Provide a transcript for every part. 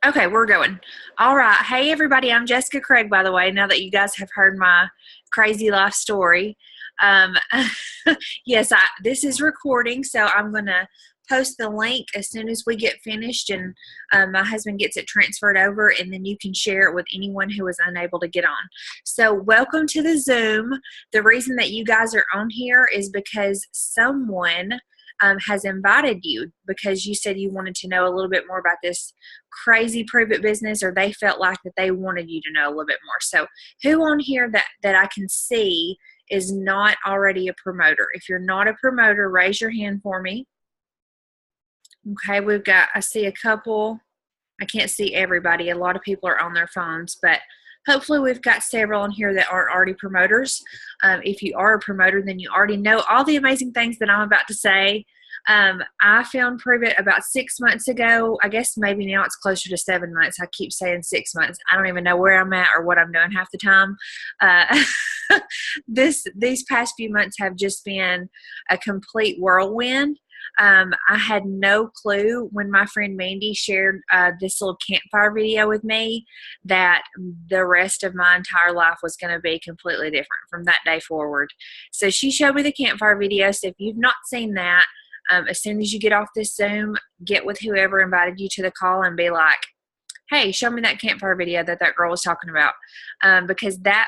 Okay, we're going. All right. Hey, everybody. I'm Jessica Craig, by the way, now that you guys have heard my crazy life story. Um, yes, this is recording, so I'm going to post the link as soon as we get finished and my husband gets it transferred over, and then you can share it with anyone who is unable to get on. So welcome to the Zoom. The reason that you guys are on here is because someone has invited you because you said you wanted to know a little bit more about this crazy Prove It business, or they felt like that they wanted you to know a little bit more. So who on here that I can see is not already a promoter? If you're not a promoter, raise your hand for me. Okay, I see a couple. I can't see everybody. A lot of people are on their phones, but hopefully we've got several on here that aren't already promoters. If you are a promoter, then you already know all the amazing things that I'm about to say. I found Prove It about 6 months ago. I guess maybe now it's closer to 7 months. I keep saying 6 months. I don't even know where I'm at or what I'm doing half the time. These past few months have just been a complete whirlwind. I had no clue when my friend Mandy shared this little campfire video with me that the rest of my entire life was going to be completely different from that day forward. So she showed me the campfire video. So if you've not seen that, as soon as you get off this Zoom, get with whoever invited you to the call and be like, hey, show me that campfire video that girl was talking about, because that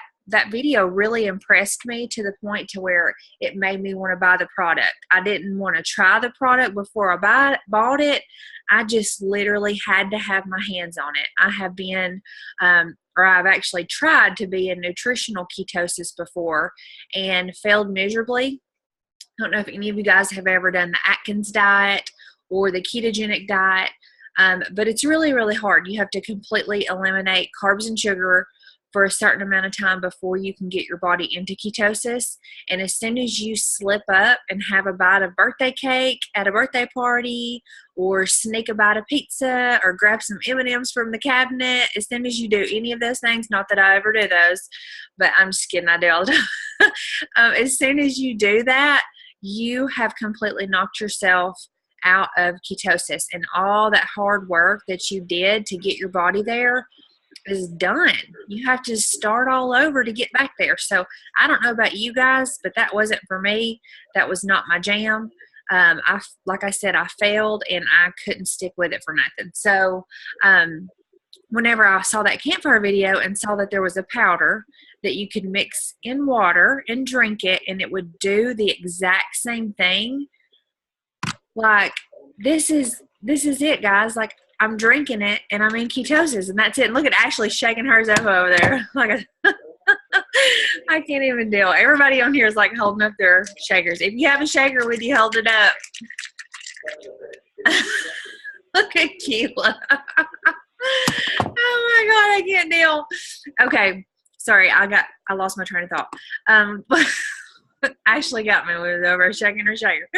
video really impressed me to the point to where it made me want to buy the product. I didn't want to try the product before I bought it. I just literally had to have my hands on it. I have been, or I've actually tried to be in nutritional ketosis before and failed miserably. I don't know if any of you guys have ever done the Atkins diet or the ketogenic diet, but it's really, really hard. You have to completely eliminate carbs and sugar for a certain amount of time before you can get your body into ketosis. And as soon as you slip up and have a bite of birthday cake at a birthday party, or sneak a bite of pizza, or grab some M&Ms from the cabinet, as soon as you do any of those things, not that I ever do those, but I'm just kidding, I do all the time. As soon as you do that, you have completely knocked yourself out of ketosis, and all that hard work that you did to get your body there is done. You have to start all over to get back there. So I don't know about you guys, but that wasn't for me. That was not my jam. Like I said, I failed and I couldn't stick with it for nothing. So whenever I saw that campfire video and saw that there was a powder that you could mix in water and drink it, and it would do the exact same thing, like, this is it, guys. Like, I'm drinking it and I'm in ketosis, and that's it. And look at Ashley shaking hers up over there. Like, I can't even deal. Everybody on here is like holding up their shakers. If you have a shaker with you, hold it up. Look at Keela. Oh my God, I can't deal. Okay, sorry, I lost my train of thought. But Ashley got me with over shaking her shaker.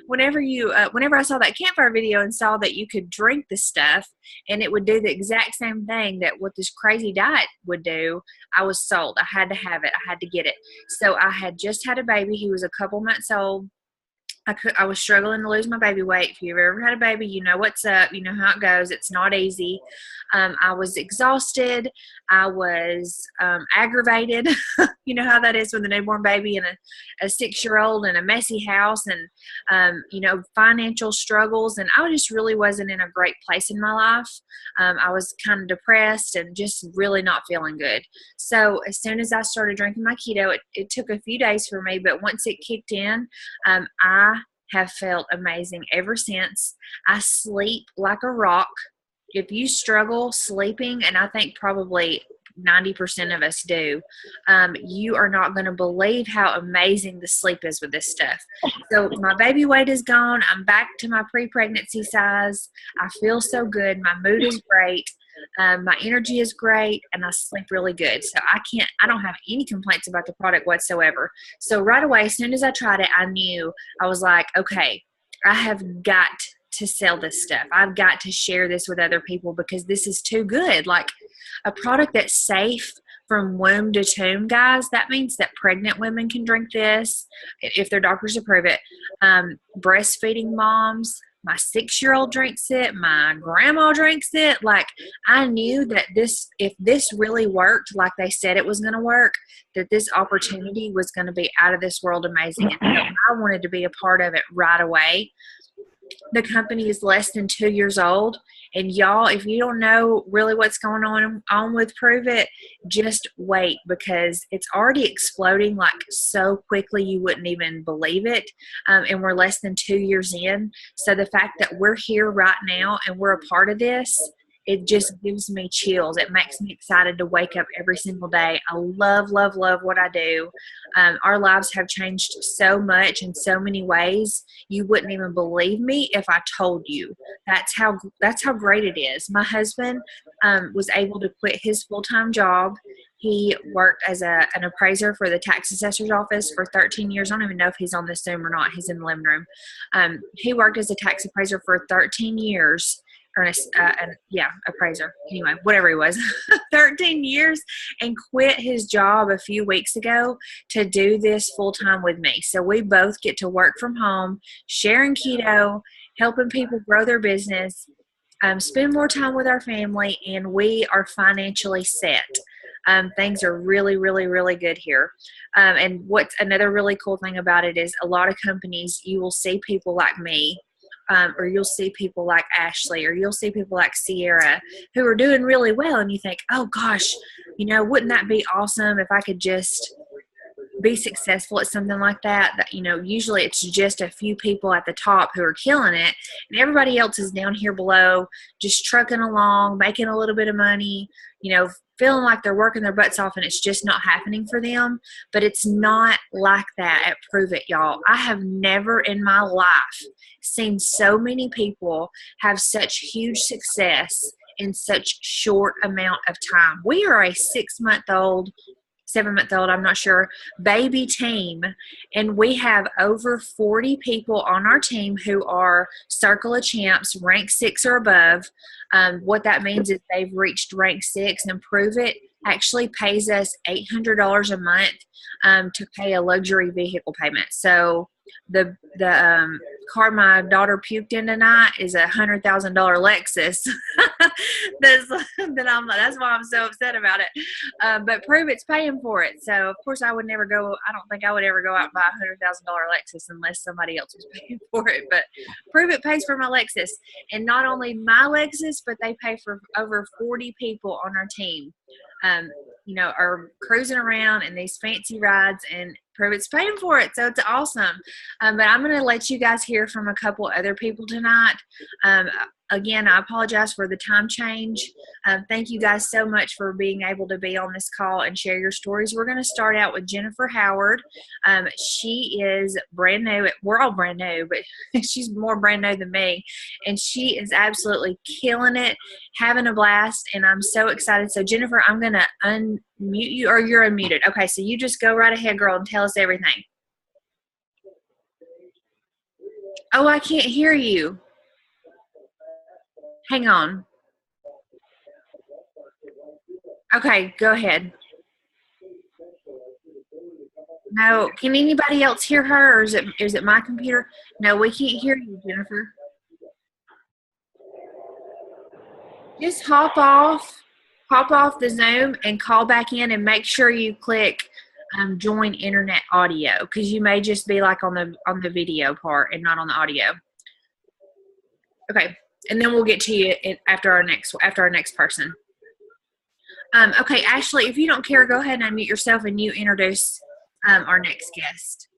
Whenever I saw that campfire video and saw that you could drink the stuff and it would do the exact same thing that what this crazy diet would do, I was sold. I had to have it. I had to get it. So I had just had a baby. He was a couple months old. I was struggling to lose my baby weight. If you've ever had a baby, you know what's up. You know how it goes. It's not easy. I was exhausted. I was aggravated. You know how that is with a newborn baby and a 6-year-old and a messy house and, financial struggles. And I just really wasn't in a great place in my life. I was kind of depressed and just really not feeling good. So as soon as I started drinking my keto, it took a few days for me, but once it kicked in, I have felt amazing ever since. I sleep like a rock. If you struggle sleeping, and I think probably 90% of us do, you are not going to believe how amazing the sleep is with this stuff. So my baby weight is gone. I'm back to my pre-pregnancy size. I feel so good. My mood is great. My energy is great, and I sleep really good. So I don't have any complaints about the product whatsoever. So right away, as soon as I tried it, I was like, okay, I have got to sell this stuff. I've got to share this with other people because this is too good. Like, a product that's safe from womb to tomb, guys, that means that pregnant women can drink this if their doctors approve it. Breastfeeding moms, My 6-year-old drinks it. My grandma drinks it. Like, I knew that if this really worked like they said it was going to work, that this opportunity was going to be out of this world amazing. And so I wanted to be a part of it right away. The company is less than 2 years old. And y'all, if you don't know really what's going on with Prove It, just wait, because it's already exploding like so quickly you wouldn't even believe it. And we're less than 2 years in. So the fact that we're here right now and we're a part of this, it just gives me chills. It makes me excited to wake up every single day. I love, love, love what I do. Our lives have changed so much in so many ways. You wouldn't even believe me if I told you. That's how great it is. My husband was able to quit his full-time job. He worked as an appraiser for the tax assessor's office for 13 years. I don't even know if he's on this Zoom or not. He's in the living room. He worked as a tax appraiser for 13 years. Appraiser. Anyway, whatever he was, 13 years, and quit his job a few weeks ago to do this full time with me. So we both get to work from home, sharing keto, helping people grow their business, spend more time with our family, and we are financially set. Things are really, really, really good here. And what's another really cool thing about it is a lot of companies, you will see people like me, or you'll see people like Ashley, or you'll see people like Sierra who are doing really well. And you think, oh gosh, wouldn't that be awesome if I could just be successful at something like that? Usually it's just a few people at the top who are killing it, and everybody else is down here below, just trucking along, making a little bit of money, feeling like they're working their butts off, and it's just not happening for them. But it's not like that at Prove It, y'all. I have never in my life seen so many people have such huge success in such short amount of time. We are a 6-month-old, 7-month-old, I'm not sure, baby team, and we have over 40 people on our team who are Circle of Champs, rank 6 or above. What that means is they've reached rank 6, and Prove It actually pays us $800 a month to pay a luxury vehicle payment. So the car my daughter puked in tonight is $100,000 Lexus. That's why I'm so upset about it. But Prove It's paying for it. So of course I don't think I would ever go out and buy $100,000 Lexus unless somebody else was paying for it. But Prove It pays for my Lexus, and not only my Lexus, but they pay for over 40 people on our team. Are cruising around in these fancy rides, and Prove It's paying for it. So it's awesome. But I'm going to let you guys hear from a couple other people tonight. Again, I apologize for the time change. Thank you guys so much for being able to be on this call and share your stories. We're going to start out with Jennifer Howard. She is brand new. We're all brand new, but she's more brand new than me. And she is absolutely killing it, having a blast, and I'm so excited. So Jennifer, I'm going to unmute you, or you're unmuted. Okay, so you just go right ahead, girl, and tell us everything. Oh, I can't hear you. Hang on. Okay, go ahead. No, can anybody else hear her, or is it my computer? No, we can't hear you, Jennifer. Just hop off the Zoom and call back in, and make sure you click join internet audio, because you may just be like on the video part and not on the audio. Okay, and then we'll get to you after our next person. Okay, Ashley, if you don't care, go ahead and unmute yourself and you introduce our next guest.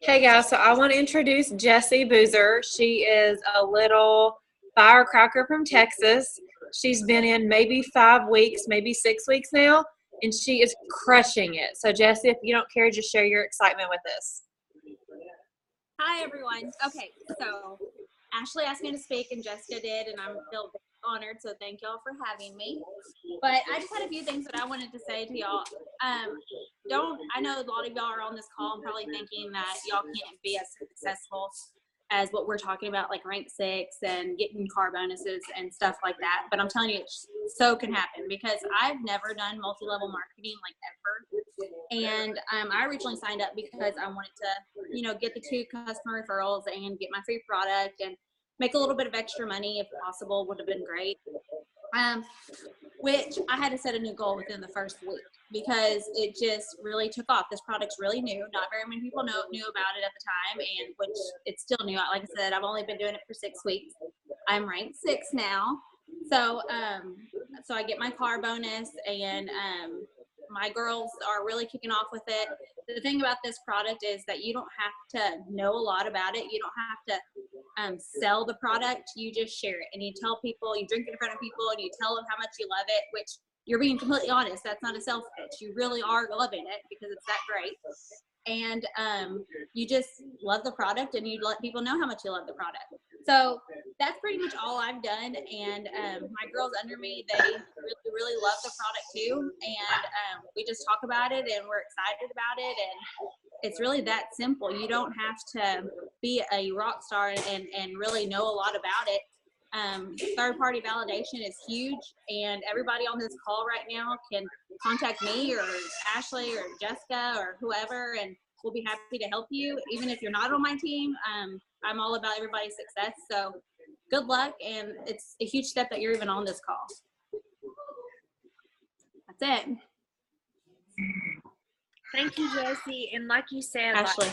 Hey guys, so I want to introduce Jessie Boozer. She is a little firecracker from Texas. She's been in maybe 5 weeks, maybe 6 weeks now, and she is crushing it. So Jessie, if you don't care, just share your excitement with us. Hi everyone. Okay, so Ashley asked me to speak and Jessica did, and I'm feel honored, so thank y'all for having me. But I just had a few things that I wanted to say to y'all. I know a lot of y'all are on this call and probably thinking that y'all can't be as successful as what we're talking about, like rank 6 and getting car bonuses and stuff like that. But I'm telling you, it so can happen, because I've never done multi-level marketing like ever. And I originally signed up because I wanted to, get the 2 customer referrals and get my free product and make a little bit of extra money if possible would have been great. Which I had to set a new goal within the first week because it just really took off. This product's really new. Not very many people knew about it at the time, and which it's still new. Like I said, I've only been doing it for 6 weeks. I'm ranked 6 now. So, so I get my car bonus, and my girls are really kicking off with it. The thing about this product is that you don't have to know a lot about it. You don't have to sell the product. You just share it, and you tell people, you drink it in front of people, and you tell them how much you love it, which you're being completely honest. That's not a sales pitch. You really are loving it because it's that great. And you just love the product, and you let people know how much you love the product. So that's pretty much all I've done. And my girls under me, they really, really love the product too. And we just talk about it, and we're excited about it. And it's really that simple. You don't have to be a rock star and really know a lot about it. Third-party validation is huge, and everybody on this call right now can contact me or Ashley or Jessica or whoever, and we'll be happy to help you. Even if you're not on my team, I'm all about everybody's success. So good luck, and it's a huge step that you're even on this call. That's it. Thank you, Jessie. And like you said, Ashley.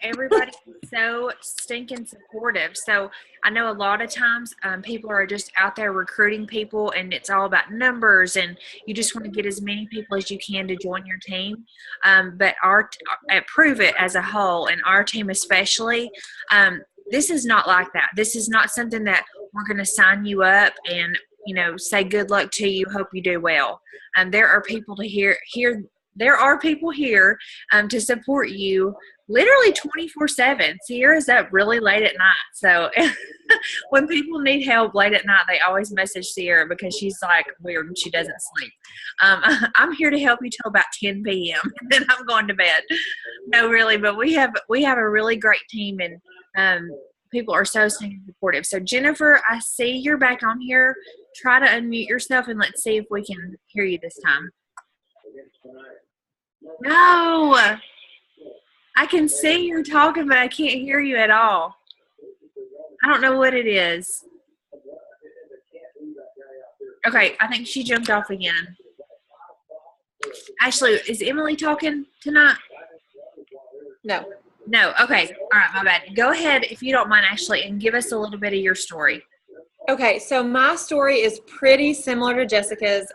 Everybody's so stinking supportive. So I know a lot of times people are just out there recruiting people, and it's all about numbers, and you just want to get as many people as you can to join your team. But at Prove It as a whole, and our team especially, this is not like that. This is not something that we're going to sign you up and say good luck to you, hope you do well. There are people there are people here to support you literally 24/7. Sierra's up really late at night. So when people need help late at night, they always message Sierra because she's like weird and she doesn't sleep. I'm here to help you till about 10 p.m. and then I'm going to bed. No, really, but we have a really great team, and people are so supportive. So Jennifer, I see you're back on here. Try to unmute yourself, and let's see if we can hear you this time. No, I can see you're talking, but I can't hear you at all. I don't know what it is. Okay, I think she jumped off again. Ashley, is Emily talking tonight? No. No, okay. All right, my bad. Go ahead, if you don't mind, Ashley, and give us a little bit of your story. Okay, so my story is pretty similar to Jessica's.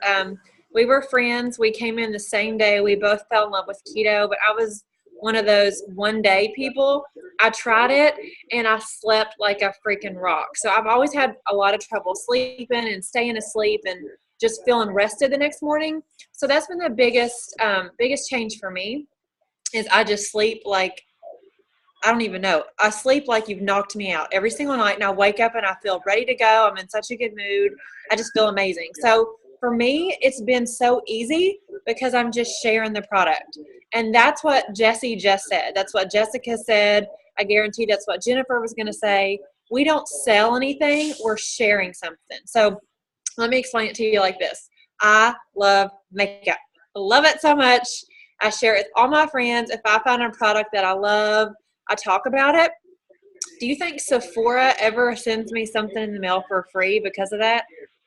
We were friends. We came in the same day. We both fell in love with keto, but I was one of those one-day people. I tried it, and I slept like a freaking rock. So I've always had a lot of trouble sleeping and staying asleep and just feeling rested the next morning. So that's been the biggest change for me is I just sleep like, I don't even know. I sleep like you've knocked me out every single night, and I wake up and I feel ready to go. I'm in such a good mood. I just feel amazing. So for me, it's been so easy because I'm just sharing the product. And that's what Jessie just said. That's what Jessica said. I guarantee that's what Jennifer was going to say. We don't sell anything. We're sharing something. So let me explain it to you like this. I love makeup. I love it so much. I share it with all my friends. If I find a product that I love, I talk about it. Do you think Sephora ever sends me something in the mail for free because of that?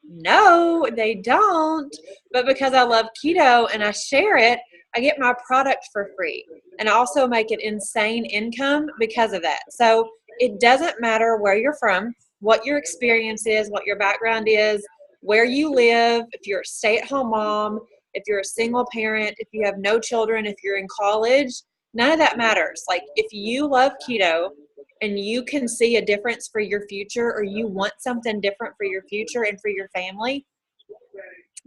No, they don't. But because I love keto and I share it, I get my product for free. And I also make an insane income because of that. So it doesn't matter where you're from, what your experience is, what your background is, where you live, if you're a stay-at-home mom, if you're a single parent, if you have no children, if you're in college, none of that matters. Like if you love keto and you can see a difference for your future, or you want something different for your future and for your family,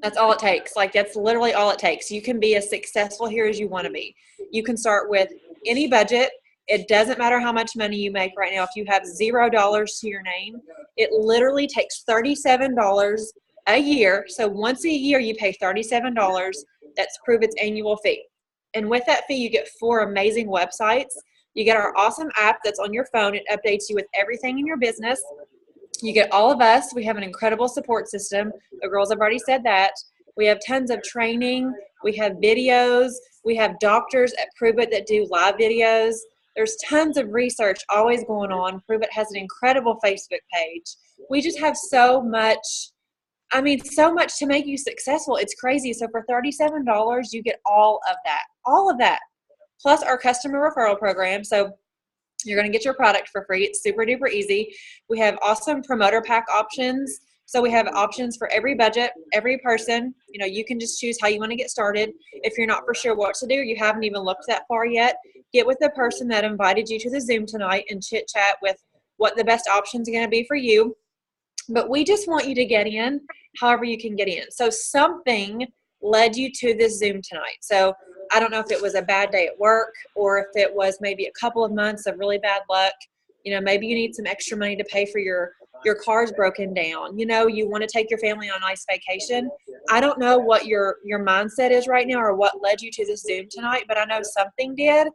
that's all it takes. Like that's literally all it takes. You can be as successful here as you want to be. You can start with any budget. It doesn't matter how much money you make right now. If you have $0 to your name, it literally takes $37 a year. So once a year you pay $37. That's Prove It's annual fee. And with that fee, you get 4 amazing websites. You get our awesome app that's on your phone. It updates you with everything in your business. You get all of us. We have an incredible support system. The girls have already said that. We have tons of training. We have videos. We have doctors at Prove It that do live videos. There's tons of research always going on. Prove It has an incredible Facebook page. We just have so much, so much to make you successful. It's crazy. So for $37, you get all of that, plus our customer referral program. So you're going to get your product for free. It's super duper easy. We have awesome promoter pack options. So we have options for every budget, every person. You can just choose how you want to get started. If you're not for sure what to do, you haven't even looked that far yet, get with the person that invited you to the Zoom tonight and chit chat with what the best options are going to be for you. But we just want you to get in however you can get in. So something led you to this Zoom tonight. So I don't know if it was a bad day at work or if it was maybe a couple of months of really bad luck. Maybe you need some extra money to pay for your car's broken down. You want to take your family on a nice vacation. I don't know what your mindset is right now or what led you to this Zoom tonight, but I know something did.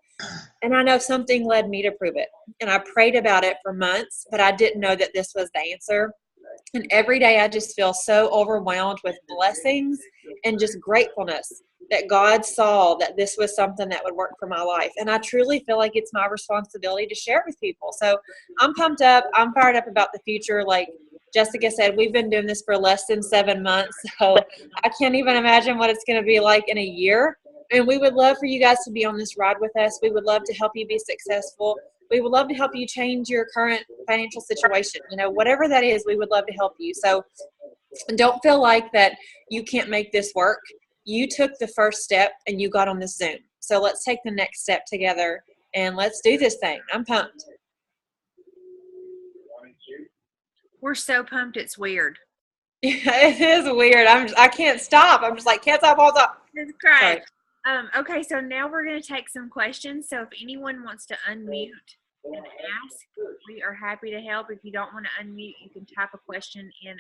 And I know something led me to Prove It. And I prayed about it for months, but I didn't know that this was the answer. And every day I just feel so overwhelmed with blessings and just gratefulness that God saw that this was something that would work for my life. And I truly feel like it's my responsibility to share it with people. So I'm pumped up. I'm fired up about the future. Like Jessica said, we've been doing this for less than 7 months. So I can't even imagine what it's going to be like in a year. And we would love for you guys to be on this ride with us. We would love to help you be successful. We would love to help you change your current financial situation. Whatever that is, we would love to help you. So don't feel like that you can't make this work. You took the first step and you got on this Zoom. So let's take the next step together and let's do this thing. I'm pumped. We're so pumped. It's weird. It is weird. I can't stop. I'm just like, can't stop, all stop. It's great. Okay, so now we're going to take some questions. So if anyone wants to unmute and ask, we are happy to help. If you don't want to unmute, you can type a question in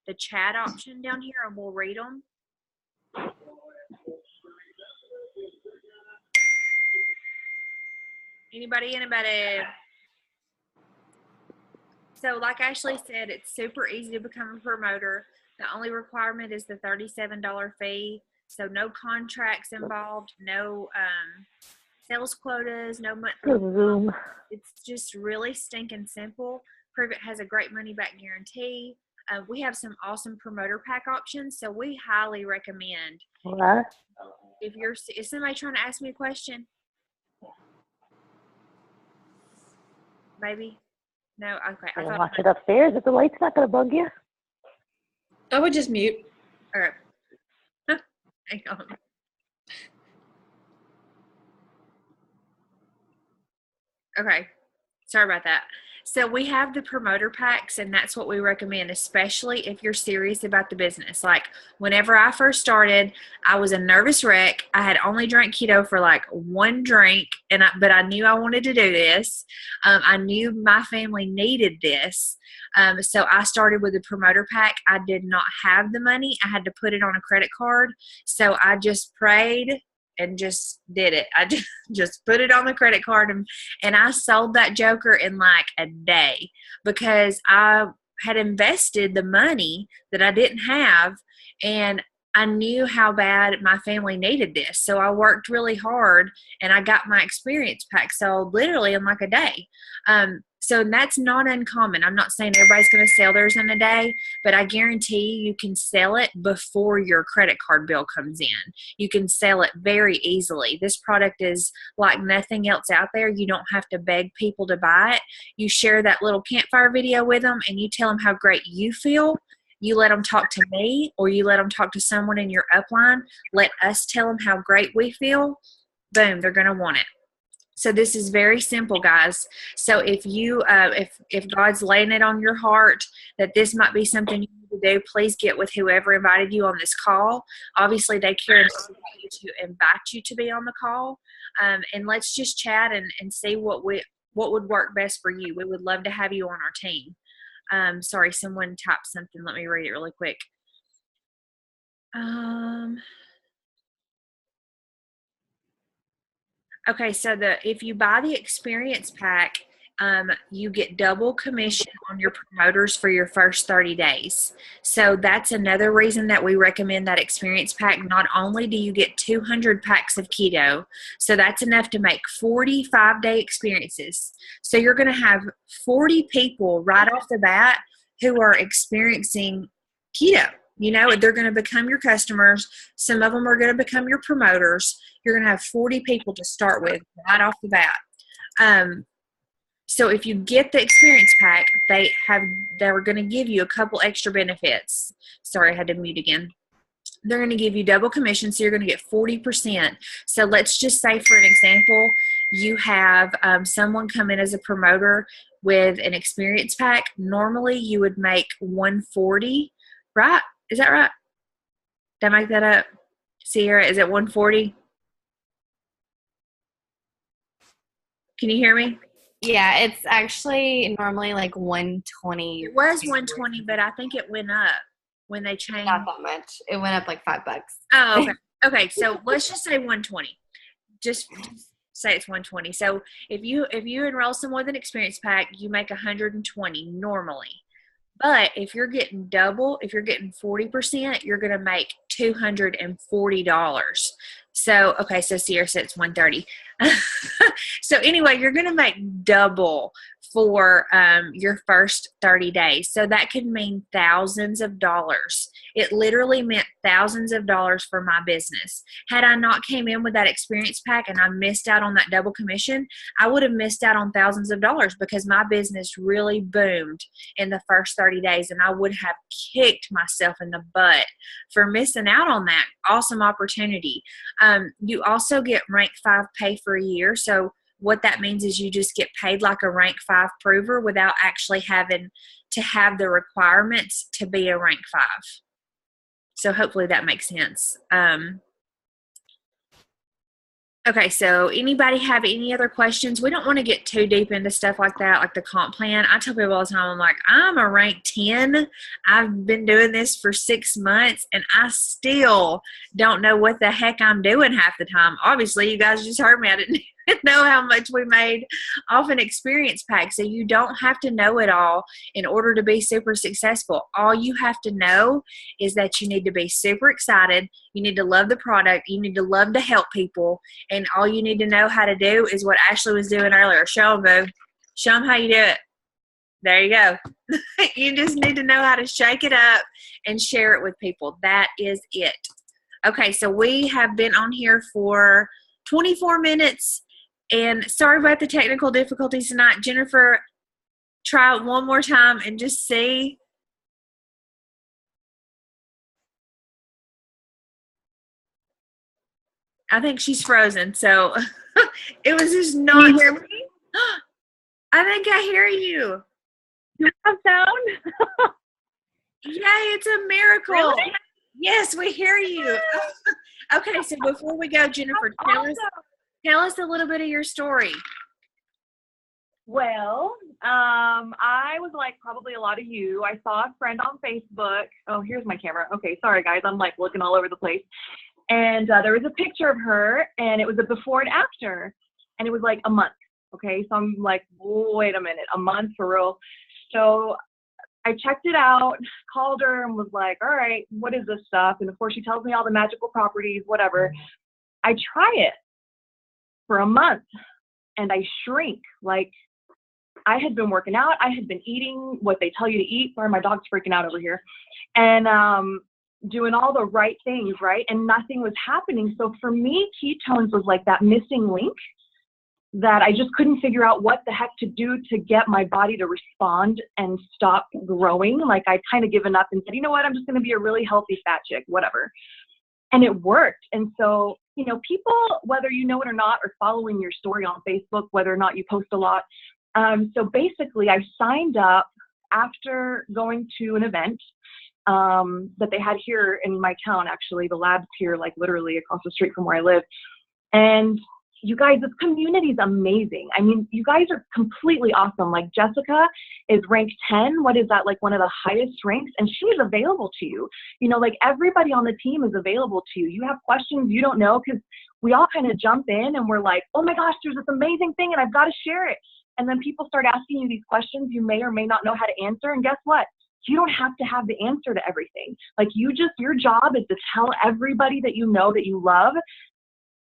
the chat option down here and we'll read them. Anybody? So like Ashley said, it's super easy to become a promoter. The only requirement is the $37 fee. So no contracts involved, no sales quotas, no monthly. It's just really stinking simple. Prove It has a great money back guarantee. We have some awesome promoter pack options, so we highly recommend. What? Is somebody trying to ask me a question? Maybe? No? Okay. I watch it upstairs if the light's not going to bug you. I would just mute. All right. Hang on. Okay. Sorry about that. So we have the promoter packs, and that's what we recommend, especially if you're serious about the business. Like whenever I first started, I was a nervous wreck. I had only drank keto for like one drink, but I knew I wanted to do this. I knew my family needed this. So I started with a promoter pack. I did not have the money. I had to put it on a credit card. So I just prayed and just did it. I just put it on the credit card and I sold that joker in like a day because I had invested the money that I didn't have and I knew how bad my family needed this. So I worked really hard and I got my experience pack sold literally in like a day. So that's not uncommon. I'm not saying everybody's going to sell theirs in a day, but I guarantee you can sell it before your credit card bill comes in. You can sell it very easily. This product is like nothing else out there. You don't have to beg people to buy it. You share that little campfire video with them and you tell them how great you feel. You let them talk to me or you let them talk to someone in your upline. Let us tell them how great we feel. Boom, they're going to want it. So this is very simple, guys. So if you, if God's laying it on your heart that this might be something you need to do, please get with whoever invited you on this call. Obviously, they care enough about you to invite you to be on the call. And let's just chat and see what would work best for you. We would love to have you on our team. Sorry, someone typed something. Let me read it really quick. Okay, so if you buy the experience pack, you get double commission on your promoters for your first 30 days. So that's another reason that we recommend that experience pack. Not only do you get 200 packs of keto, so that's enough to make 45-day experiences. So you're going to have 40 people right off the bat who are experiencing keto. You know, they're going to become your customers. Some of them are going to become your promoters. You're going to have 40 people to start with right off the bat. So if you get the experience pack, they're going to give you a couple extra benefits. Sorry, I had to mute again. They're going to give you double commission, so you're going to get 40%. So let's just say, for an example, you have someone come in as a promoter with an experience pack. Normally, you would make $140, right? Is that right? Did I make that up? Sierra, is it $140? Can you hear me? Yeah, it's actually normally like 120. It was 120, but I think it went up when they changed. Not that much. It went up like $5. Oh, okay. Okay, so let's just say 120. Just say it's 120. So if you enroll someone with an experience pack, you make 120 normally. But if you're getting double, if you're getting 40%, you're going to make $240. So, okay, so Sierra said it's 130. So anyway, you're going to make double for your first 30 days. So that could mean thousands of dollars. It literally meant thousands of dollars for my business. Had I not came in with that experience pack and I missed out on that double commission, I would have missed out on thousands of dollars because my business really boomed in the first 30 days, and I would have kicked myself in the butt for missing out on that awesome opportunity. You also get rank 5 pay for a year. So what that means is you just get paid like a rank 5 prover without actually having to have the requirements to be a rank 5. So hopefully that makes sense. Okay, so anybody have any other questions? We don't want to get too deep into stuff like that, like the comp plan. I tell people all the time, I'm like, I'm a rank 10. I've been doing this for 6 months, and I still don't know what the heck I'm doing half the time. Obviously, you guys just heard me. I didn't know how much we made off an experience pack. So you don't have to know it all in order to be super successful. All you have to know is that you need to be super excited. You need to love the product. You need to love to help people. And all you need to know how to do is what Ashley was doing earlier. Show them, boo. Show them how you do it. There you go. You just need to know how to shake it up and share it with people. That is it. Okay, so we have been on here for 24 minutes. And sorry about the technical difficulties tonight. Jennifer, try it one more time and just see. I think she's frozen. So it was just not. Can you hear me? I think I hear you. Do you have sound? Yay, it's a miracle. Really? Yes, we hear you. Okay, so before we go, Jennifer, tell us a little bit of your story. Well, I was like probably a lot of you. I saw a friend on Facebook. Oh, here's my camera. Okay, sorry guys, I'm like looking all over the place. And there was a picture of her, and it was a before and after, and it was like a month. Okay, so I'm like, wait a minute, a month for real? So I checked it out, called her, and was like, all right, what is this stuff? And of course, she tells me all the magical properties, whatever. I try it for a month, and I shrink. Like, I had been working out. I had been eating what they tell you to eat. Sorry, my dog's freaking out over here. And doing all the right things, right? And nothing was happening. So for me, ketones was like that missing link that I just couldn't figure out what the heck to do to get my body to respond and stop growing. Like, I'd kind of given up and said, you know what, I'm just going to be a really healthy fat chick, whatever. And it worked. And so, you know, people, whether you know it or not, are following your story on Facebook, whether or not you post a lot. So basically, I signed up after going to an event that they had here in my town, actually. The lab's here, like literally across the street from where I live. And you guys, this community is amazing. I mean, you guys are completely awesome. Like, Jessica is ranked 10. What is that? Like one of the highest ranks. And she is available to you. You know, like everybody on the team is available to you. You have questions you don't know, because we all kind of jump in and we're like, oh my gosh, there's this amazing thing and I've got to share it. And then people start asking you these questions you may or may not know how to answer. And guess what? You don't have to have the answer to everything. Like your job is to tell everybody that you know that you love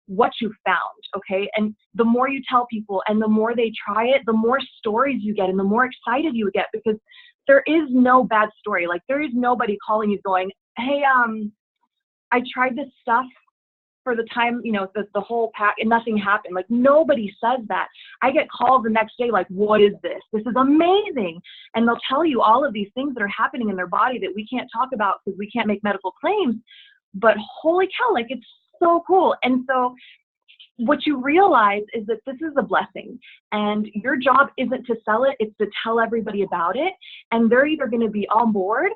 what you found, okay? And the more you tell people and the more they try it, the more stories you get and the more excited you get, because there is no bad story. Like there is nobody calling you going, hey, I tried this stuff for the time, the whole pack and nothing happened. Like nobody says that. I get called the next day like, what is this? This is amazing. And they'll tell you all of these things that are happening in their body that we can't talk about because we can't make medical claims. But holy cow, like it's so cool. And so what you realize is that this is a blessing, and your job isn't to sell it, it's to tell everybody about it. And they're either going to be on board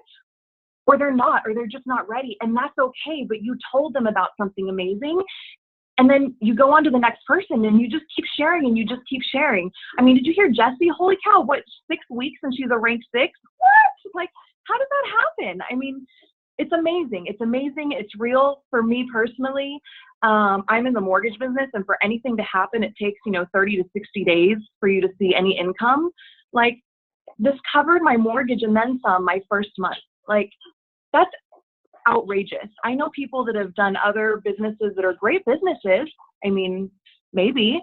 or they're not, or they're just not ready. And that's okay. But you told them about something amazing. And then you go on to the next person and you just keep sharing and you just keep sharing. I mean, did you hear Jessie? Holy cow, what, 6 weeks and she's a rank 6? What? Like, how did that happen? I mean, it's amazing. It's amazing. It's real for me personally. I'm in the mortgage business, and for anything to happen, it takes, 30 to 60 days for you to see any income. Like, this covered my mortgage and then some my first month. Like, that's outrageous. I know people that have done other businesses that are great businesses. I mean, maybe,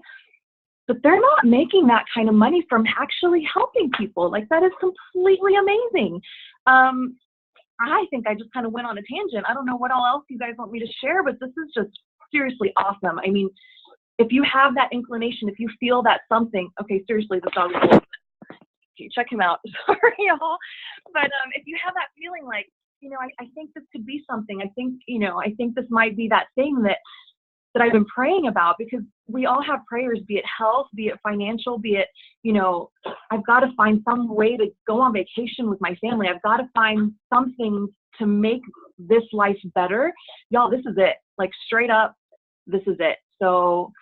but they're not making that kind of money from actually helping people. Like, that is completely amazing. I think I just kind of went on a tangent. I don't know what all else you guys want me to share, but this is just seriously awesome. I mean, if you have that inclination, if you feel that something, okay, seriously, this dog is cool. Okay, check him out. Sorry, y'all. But if you have that feeling like, I think this could be something. I think this might be that thing that I've been praying about, because we all have prayers, be it health, be it financial, be it, I've got to find some way to go on vacation with my family. I've got to find something to make this life better. Y'all, this is it. Like, straight up, this is it. So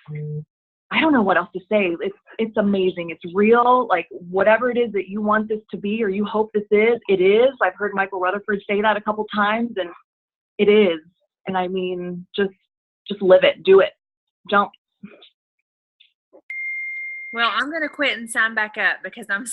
I don't know what else to say. It's amazing. It's real. Like, whatever it is that you want this to be or you hope this is, it is. I've heard Michael Rutherford say that a couple times, and it is. And I mean, just live it, do it, jump. Well, I'm going to quit and sign back up because I'm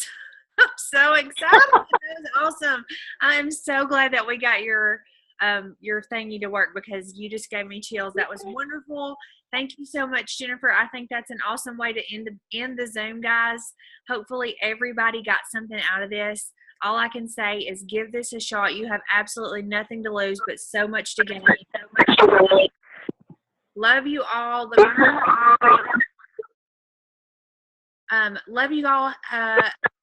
so excited. That was awesome. I'm so glad that we got your thingy to work, because you just gave me chills. That was wonderful. Thank you so much, Jennifer. I think that's an awesome way to end the Zoom, guys. Hopefully everybody got something out of this. All I can say is give this a shot. You have absolutely nothing to lose, but so much to gain. Love you all. Love you all.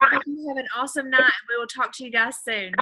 Hope you have an awesome night, and we will talk to you guys soon.